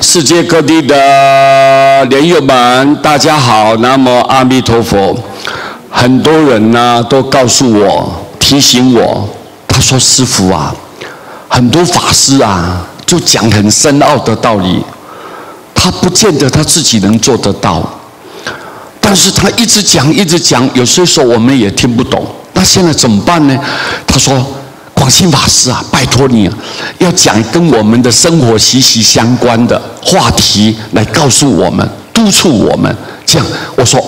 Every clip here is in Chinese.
世界各地的莲友们，大家好，南无阿弥陀佛。很多人呢都告诉我、提醒我，他说：“师父啊，很多法师啊，就讲很深奥的道理，他不见得他自己能做得到，但是他一直讲，一直讲，有些时候我们也听不懂。那现在怎么办呢？”他说：“广信法师啊，拜托你啊，要讲跟我们的生活息息相关的话题来告诉我们，督促我们。”这样，我说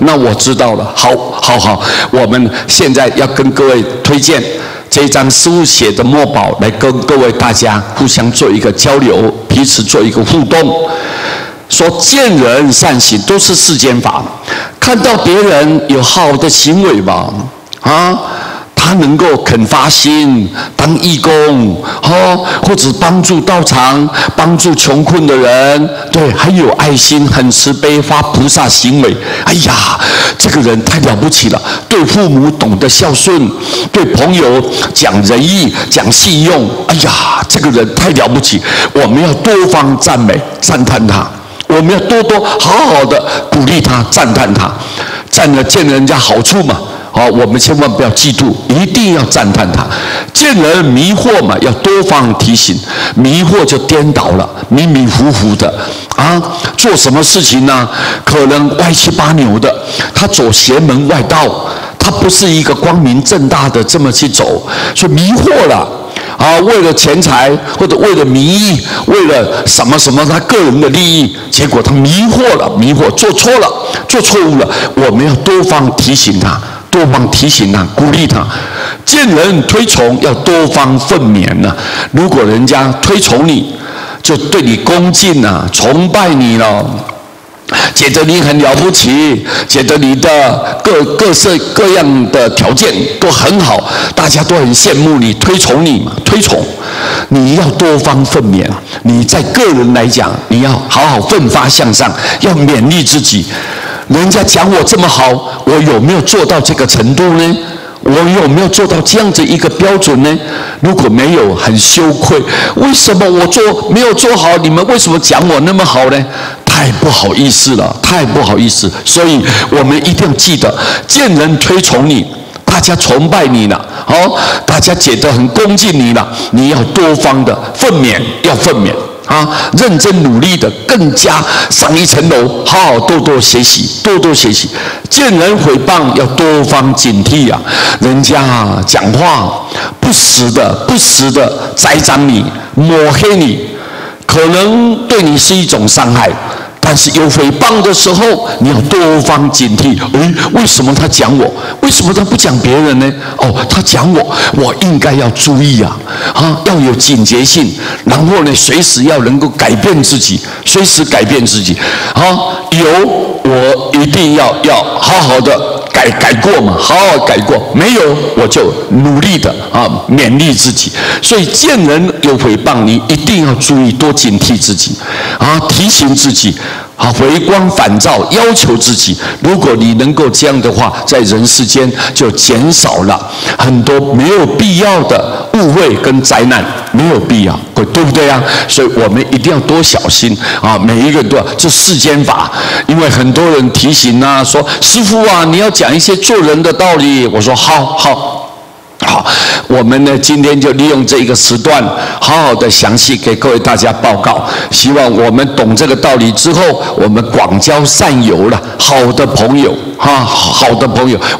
那我知道了。好，我们现在要跟各位推荐这一张师父写的墨宝，来跟各位大家互相做一个交流，彼此做一个互动。说见人善行都是世间法，看到别人有好的行为吧，他能够肯发心当义工，或者帮助道场、帮助穷困的人，对，很有爱心，很慈悲，发菩萨行为。哎呀，这个人太了不起了！对父母懂得孝顺，对朋友讲仁义、讲信用。哎呀，这个人太了不起！我们要多方赞美、赞叹他。我们要多多好好的鼓励他、赞叹他，见人家好处嘛。我们千万不要嫉妒，一定要赞叹他。见人迷惑嘛，要多方提醒，迷惑就颠倒了，迷迷糊糊的做什么事情呢？可能歪七八扭的，他走邪门外道，他不是一个光明正大的这么去走，所以迷惑了。为了钱财，或者为了名义，为了什么他个人的利益，结果他迷惑，做错了，做错误了。我们要多方提醒他，鼓励他。见人推崇，要多方奋勉呢。如果人家推崇你，就对你恭敬啊，崇拜你了，觉得你很了不起，觉得你的各式各样的条件都很好，大家都很羡慕你，推崇你嘛，你要多方奋勉。你在个人来讲，你要好好奋发向上，要勉励自己。人家讲我这么好，我有没有做到这个程度呢？我有没有做到这样子一个标准呢？如果没有，很羞愧。为什么我没有做好？你们为什么讲我那么好呢？太不好意思了，太不好意思。所以我们一定要记得，见人推崇你，大家崇拜你了，大家觉得很恭敬你了，你要多方的奋勉，认真努力的，更加上一层楼，好好多多学习。见人诽谤，要多方警惕啊！人家讲话不时的栽赃你、抹黑你，可能对你是一种伤害。但是有诽谤的时候，你要多方警惕。为什么他讲我？为什么他不讲别人呢？他讲我，我应该要注意要有警觉性。然后呢，随时要能够改变自己，我一定要好好的改过嘛，好好改过。没有，我就努力的勉励自己。所以见人有诽谤，你一定要注意，多警惕自己提醒自己。回光返照，要求自己。如果你能够这样的话，在人世间就减少了很多没有必要的误会跟灾难，没有必要，对不对啊？所以我们一定要多小心每一个人都要这世间法。因为很多人提醒说师父啊，你要讲一些做人的道理。我说好，我们呢今天就利用这一个时段，好好的详细给各位大家报告。希望我们懂这个道理之后，我们广交善友了，好的朋友，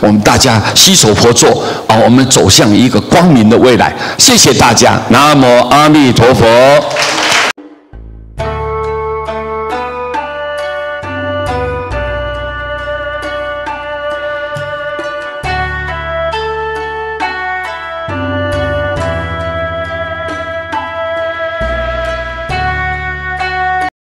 我们大家携手合作我们走向一个光明的未来。谢谢大家，南无阿弥陀佛。